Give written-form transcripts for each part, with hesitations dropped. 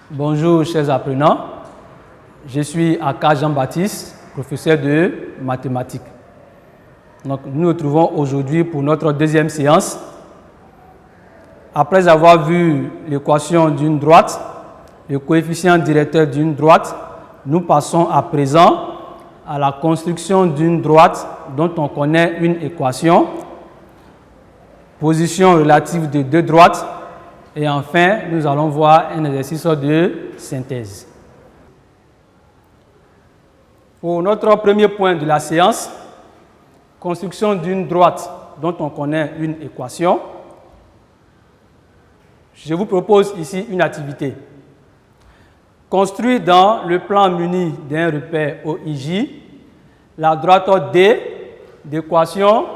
Bonjour chers apprenants, je suis Aka Jean-Baptiste, professeur de mathématiques. Donc, nous nous retrouvons aujourd'hui pour notre deuxième séance. Après avoir vu l'équation d'une droite, le coefficient directeur d'une droite, nous passons à présent à la construction d'une droite dont on connaît une équation, position relative de deux droites, et enfin, nous allons voir un exercice de synthèse. Pour notre premier point de la séance, construction d'une droite dont on connaît une équation, je vous propose ici une activité. Construire dans le plan muni d'un repère OIJ la droite D d'équation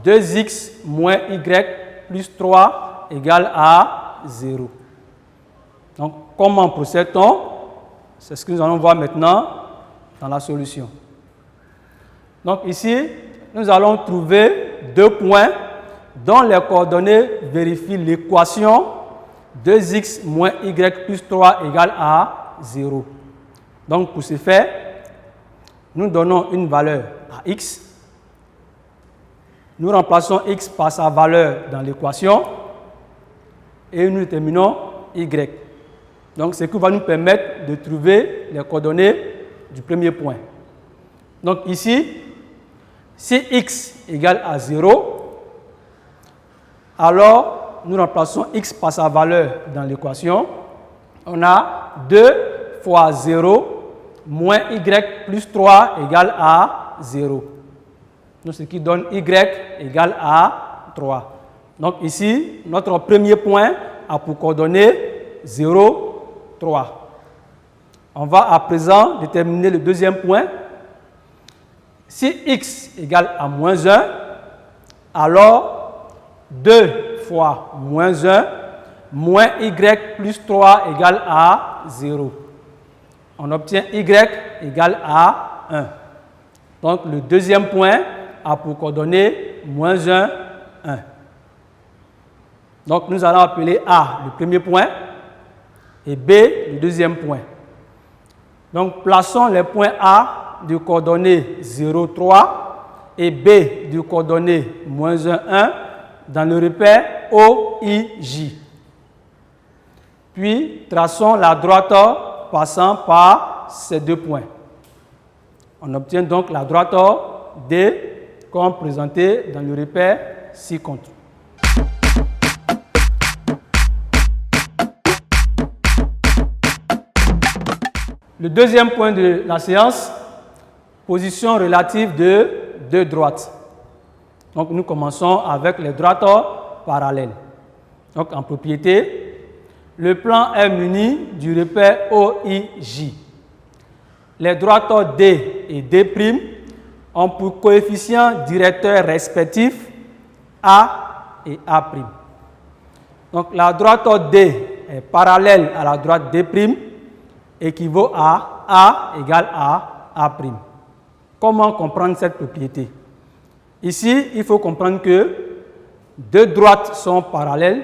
2x moins y plus 3 égale à 0. Donc, comment procède-t-on? C'est ce que nous allons voir maintenant dans la solution. Donc, ici, nous allons trouver deux points dont les coordonnées vérifient l'équation 2x moins y plus 3 égale à 0. Donc, pour ce faire, nous donnons une valeur à x. Nous remplaçons x par sa valeur dans l'équation et nous déterminons y. Donc, ce qui va nous permettre de trouver les coordonnées du premier point. Donc, ici, si x égale à 0, alors nous remplaçons x par sa valeur dans l'équation. On a 2 fois 0 moins y plus 3 égale à 0. Donc, ce qui donne y égale à 3. Donc, ici, notre premier point a pour coordonnées 0, 3. On va à présent déterminer le deuxième point. Si x égale à moins 1, alors 2 fois moins 1 moins y plus 3 égale à 0. On obtient y égale à 1. Donc, le deuxième point a pour coordonnées moins 1, 1. Donc, nous allons appeler A le premier point et B le deuxième point. Donc, plaçons les points A de coordonnées 0, 3 et B de coordonnées moins 1, 1 dans le repère OIJ. Puis, traçons la droite passant par ces deux points. On obtient donc la droite D comme présentée dans le repère ci-contre. Le deuxième point de la séance, position relative de deux droites. Donc, nous commençons avec les droites parallèles. Donc, en propriété, le plan est muni du repère OIJ. Les droites D et D' ont pour coefficients directeurs respectifs A et A'. Donc, la droite D est parallèle à la droite D', équivaut à A égale à A'. Comment comprendre cette propriété? Ici, il faut comprendre que deux droites sont parallèles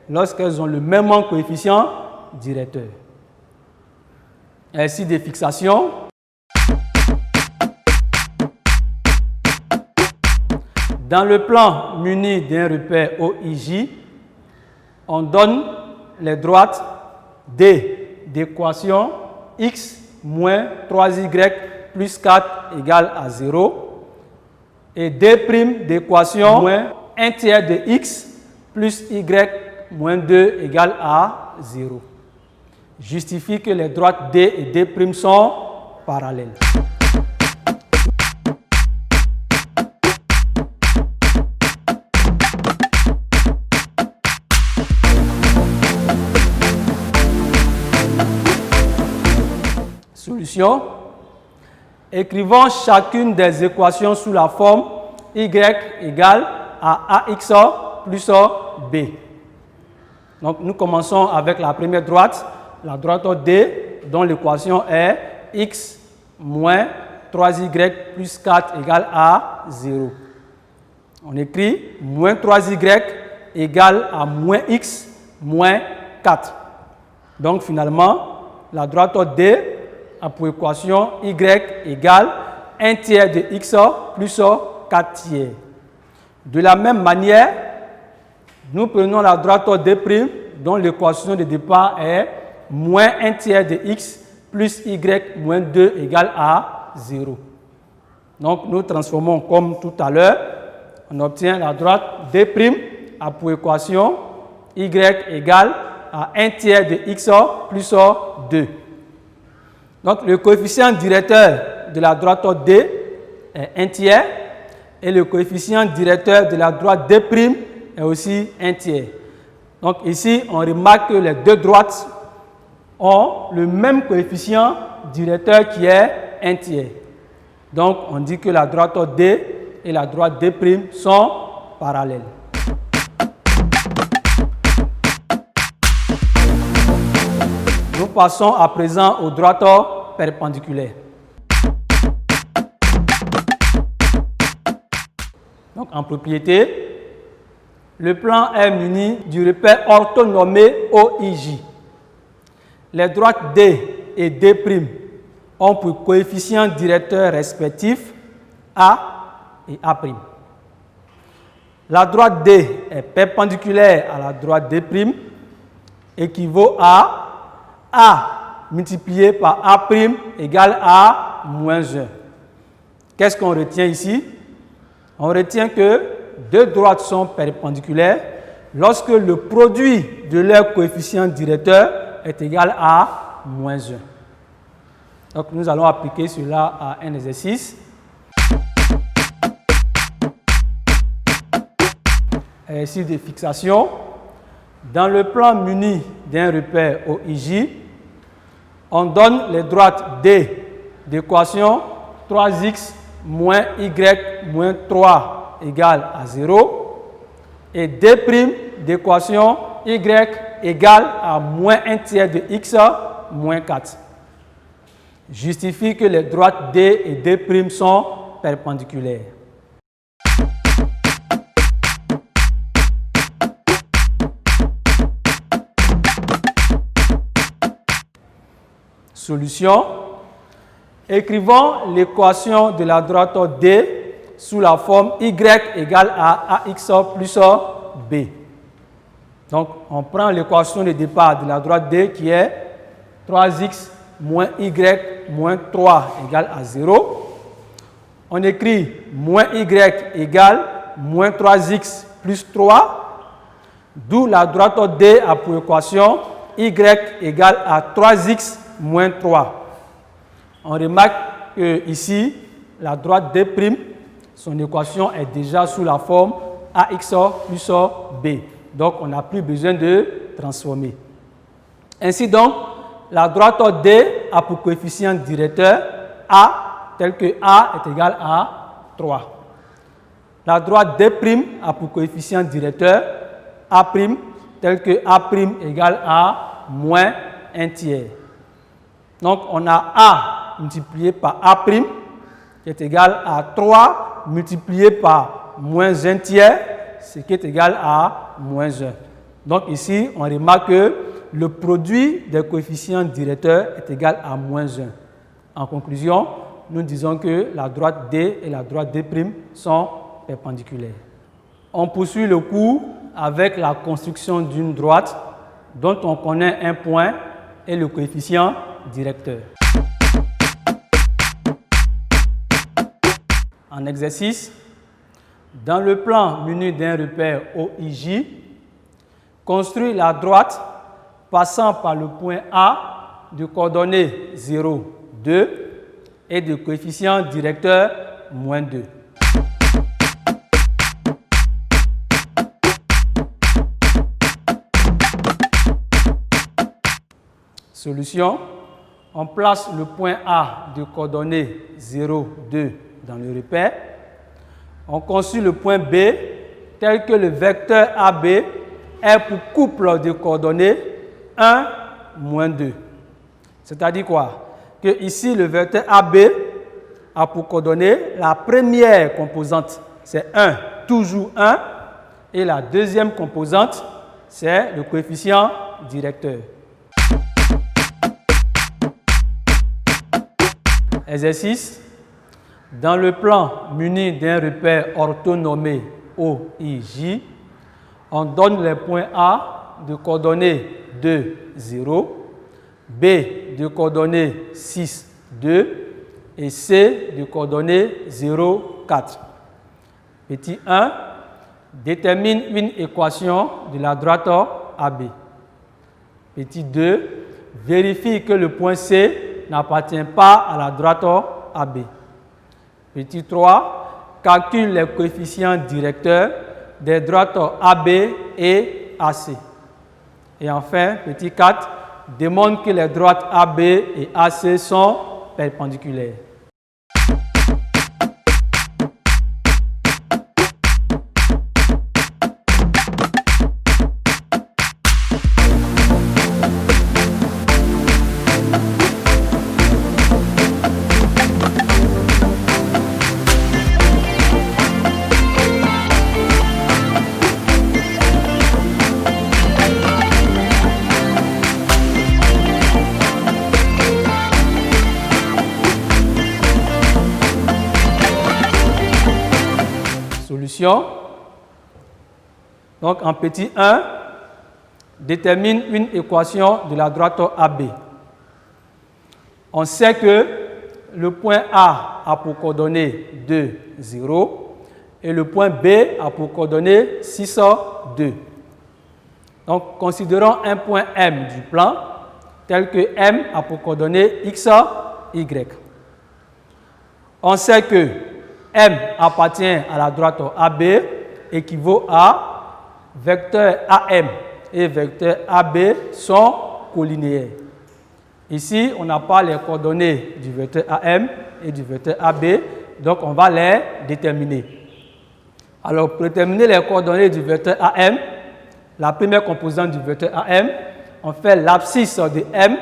lorsqu'elles ont le même coefficient directeur. Ainsi de fixation. Dans le plan muni d'un repère OIJ, on donne les droites D d'équation x moins 3y plus 4 égale à 0 et D' d'équation moins 1 tiers de x plus y moins 2 égale à 0. Justifie que les droites D et D' sont parallèles. Solution. Écrivons chacune des équations sous la forme y égale à ax plus b. Donc, nous commençons avec la première droite, la droite D, dont l'équation est x moins 3y plus 4 égale à 0. On écrit moins 3y égale à moins x moins 4. Donc, finalement, la droite D a pour équation y égale 1 tiers de x plus 4 tiers. De la même manière, nous prenons la droite D' dont l'équation de départ est moins 1 tiers de x plus y moins 2 égale à 0. Donc, nous transformons comme tout à l'heure. On obtient la droite D' a pour équation y égale à 1 tiers de x plus 2. Donc, le coefficient directeur de la droite D est 1 tiers et le coefficient directeur de la droite D' est aussi 1 tiers. Donc, ici, on remarque que les deux droites ont le même coefficient directeur qui est 1 tiers. Donc, on dit que la droite D et la droite D' sont parallèles. Nous passons à présent aux droites perpendiculaires. Donc, en propriété, le plan est muni du repère orthonormé OIJ. Les droites D et D' ont pour coefficients directeurs respectifs A et A'. La droite D est perpendiculaire à la droite D' équivaut à A multiplié par A' égale à moins 1. Qu'est-ce qu'on retient ici? On retient que deux droites sont perpendiculaires lorsque le produit de leur coefficient directeur est égal à moins 1. Donc, nous allons appliquer cela à un exercice. Exercice de fixation. Dans le plan muni d'un repère OIJ, on donne les droites D d'équation 3x moins y moins 3 égale à 0 et D' d'équation y égale à moins 1 tiers de x moins 4. Justifie que les droites D et D' sont perpendiculaires. Solution. Écrivons l'équation de la droite D sous la forme y égale à ax plus b. Donc, on prend l'équation de départ de la droite D qui est 3x moins y moins 3 égale à 0. On écrit moins y égale moins 3x plus 3, d'où la droite D a pour équation y égale à 3x moins 3. On remarque que ici, la droite D', son équation est déjà sous la forme ax plus b. Donc, on n'a plus besoin de transformer. Ainsi donc, la droite D a pour coefficient directeur A, tel que A est égal à 3. La droite D' a pour coefficient directeur A', tel que A' égale à moins 1 tiers. Donc, on a A multiplié par A' qui est égal à 3 multiplié par moins 1 tiers, ce qui est égal à moins 1. Donc, ici, on remarque que le produit des coefficients directeurs est égal à moins 1. En conclusion, nous disons que la droite D et la droite D' sont perpendiculaires. On poursuit le cours avec la construction d'une droite dont on connaît un point et le coefficient directeur. En exercice, dans le plan muni d'un repère OIJ, construis la droite passant par le point A de coordonnées 0, 2 et de coefficient directeur moins 2. Solution. On place le point A de coordonnées 0, 2 dans le repère. On construit le point B tel que le vecteur AB est pour couple de coordonnées 1, moins 2. C'est-à-dire quoi? Que ici, le vecteur AB a pour coordonnées la première composante, c'est 1, toujours 1, et la deuxième composante, c'est le coefficient directeur. Exercice. Dans le plan muni d'un repère orthonommé OIJ, on donne les points A de coordonnées 2, 0, B de coordonnées 6, 2 et C de coordonnées 0, 4. Petit 1. Détermine une équation de la droite AB. Petit 2. Vérifie que le point C n'appartient pas à la droite AB. Petit 3. Calcule les coefficients directeurs des droites AB et AC. Et enfin, petit 4. Démontre que les droites AB et AC sont perpendiculaires. Solution. Donc en petit 1, détermine une équation de la droite AB. On sait que le point A a pour coordonnées 2, 0 et le point B a pour coordonnées 6, 2. Donc considérons un point M du plan tel que M a pour coordonnées X, Y. On sait que M appartient à la droite AB équivaut à vecteur AM et vecteur AB sont colinéaires. Ici, on n'a pas les coordonnées du vecteur AM et du vecteur AB, donc on va les déterminer. Alors, pour déterminer les coordonnées du vecteur AM, la première composante du vecteur AM, on fait l'abscisse de M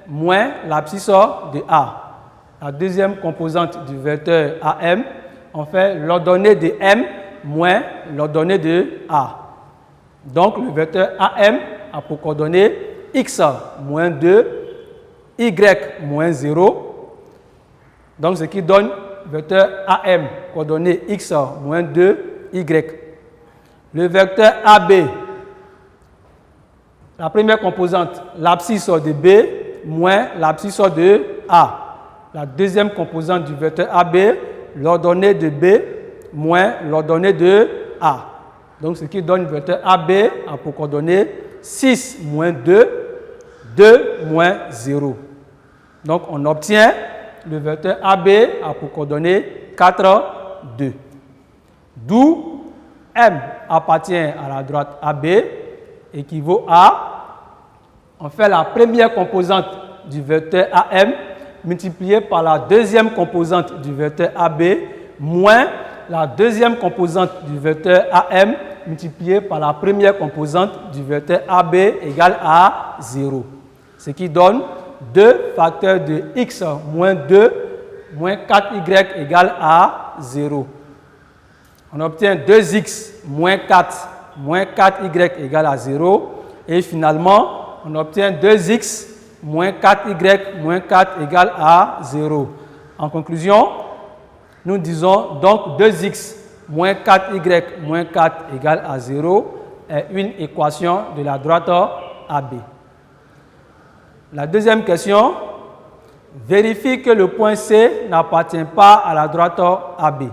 moins l'abscisse de A. La deuxième composante du vecteur AM, on fait l'ordonnée de M moins l'ordonnée de A. Donc, le vecteur AM a pour coordonnées X moins 2, Y moins 0. Donc, ce qui donne vecteur AM, coordonnées X moins 2, Y. Le vecteur AB, la première composante, l'abscisse de B moins l'abscisse de A. La deuxième composante du vecteur AB, l'ordonnée de B moins l'ordonnée de A. Donc, ce qui donne le vecteur AB a pour coordonnées 6 moins 2, 2 moins 0. Donc, on obtient le vecteur AB a pour coordonnées 4, 2. D'où M appartient à la droite AB équivaut à, on fait la première composante du vecteur AM multiplié par la deuxième composante du vecteur AB moins la deuxième composante du vecteur AM multiplié par la première composante du vecteur AB égale à 0. Ce qui donne 2 facteurs de x moins 2 moins 4y égale à 0. On obtient 2x moins 4y égale à 0. Et finalement, on obtient 2x moins 4y moins 4 égale à 0. En conclusion, nous disons donc 2x moins 4y moins 4 égale à 0 est une équation de la droite AB. La deuxième question, vérifie que le point C n'appartient pas à la droite AB.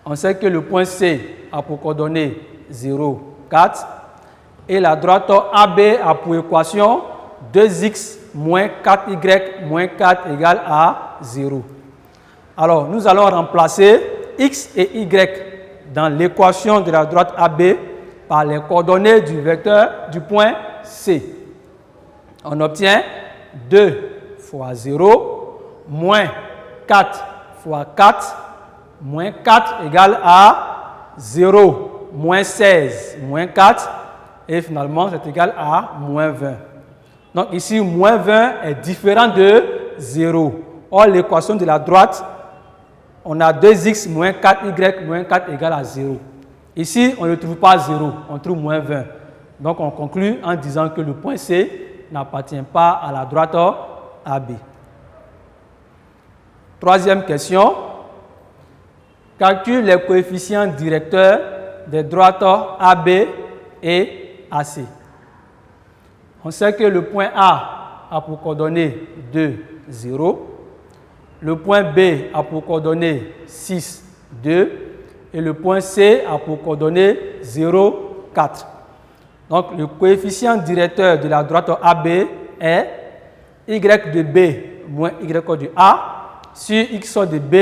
On sait que le point C a pour coordonnées 0, 4 et la droite AB a pour équation 2x moins 4y moins 4 égale à 0. Alors, nous allons remplacer x et y dans l'équation de la droite AB par les coordonnées du vecteur du point C. On obtient 2 fois 0 moins 4 fois 4 moins 4 égale à 0 moins 16 moins 4 et finalement c'est égal à moins 20. Donc ici, moins 20 est différent de 0. Or, l'équation de la droite, on a 2x moins 4y moins 4 égale à 0. Ici, on ne trouve pas 0, on trouve moins 20. Donc, on conclut en disant que le point C n'appartient pas à la droite AB. Troisième question. Calcule les coefficients directeurs des droites AB et AC. On sait que le point A a pour coordonnées 2, 0. Le point B a pour coordonnées 6, 2. Et le point C a pour coordonnées 0, 4. Donc, le coefficient directeur de la droite AB est y de B moins y de A sur x de B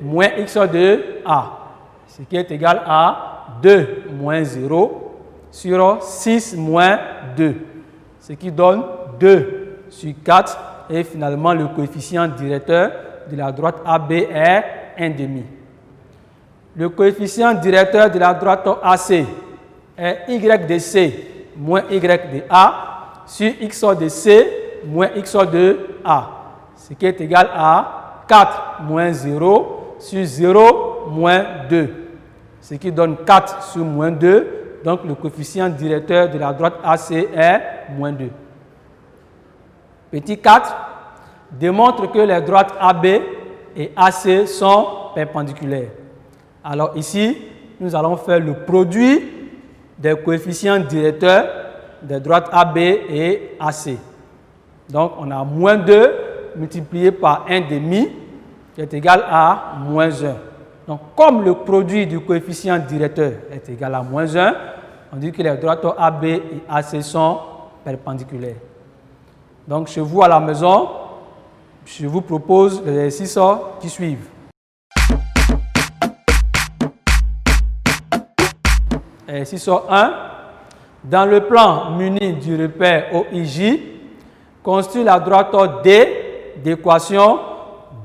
moins x de A, ce qui est égal à 2 moins 0 sur 6 moins 2, ce qui donne 2 sur 4 et finalement le coefficient directeur de la droite AB est 1,5. Le coefficient directeur de la droite AC est y de C moins y de A sur x de C moins x de A, ce qui est égal à 4 moins 0 sur 0 moins 2, ce qui donne 4 sur moins 2. Donc, le coefficient directeur de la droite AC est moins 2. Petit 4, démontre que les droites AB et AC sont perpendiculaires. Alors ici, nous allons faire le produit des coefficients directeurs des droites AB et AC. Donc, on a moins 2 multiplié par 1,5 qui est égal à moins 1. Donc, comme le produit du coefficient directeur est égal à moins 1, on dit que les droites AB et AC sont perpendiculaires. Donc, chez vous à la maison, je vous propose les exercices qui suivent. Exercice 1. Dans le plan muni du repère OIJ, construis la droite D d'équation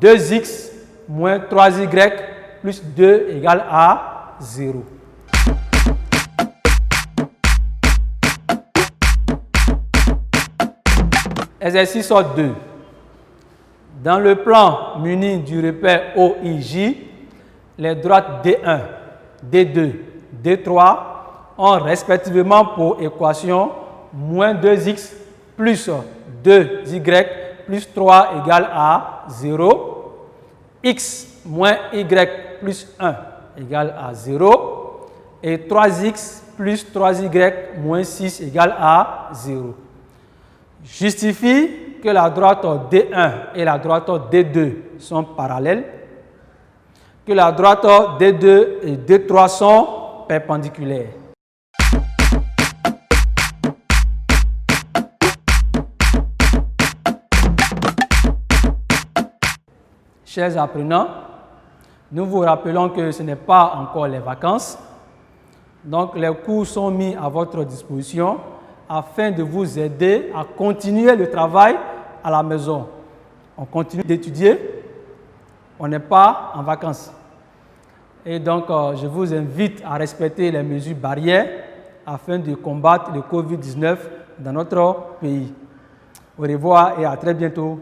2x moins 3y plus 2 égale à 0. Exercice 2. Dans le plan muni du repère OIJ, les droites D1, D2, D3 ont respectivement pour équation moins 2x plus 2y plus 3 égale à 0, x moins y plus 1 égale à 0 et 3x plus 3y moins 6 égale à 0. Justifie que la droite D1 et la droite D2 sont parallèles, que la droite D2 et D3 sont perpendiculaires. Chers apprenants, nous vous rappelons que ce n'est pas encore les vacances. Donc, les cours sont mis à votre disposition afin de vous aider à continuer le travail à la maison. On continue d'étudier, on n'est pas en vacances. Et donc, je vous invite à respecter les mesures barrières afin de combattre le Covid-19 dans notre pays. Au revoir et à très bientôt.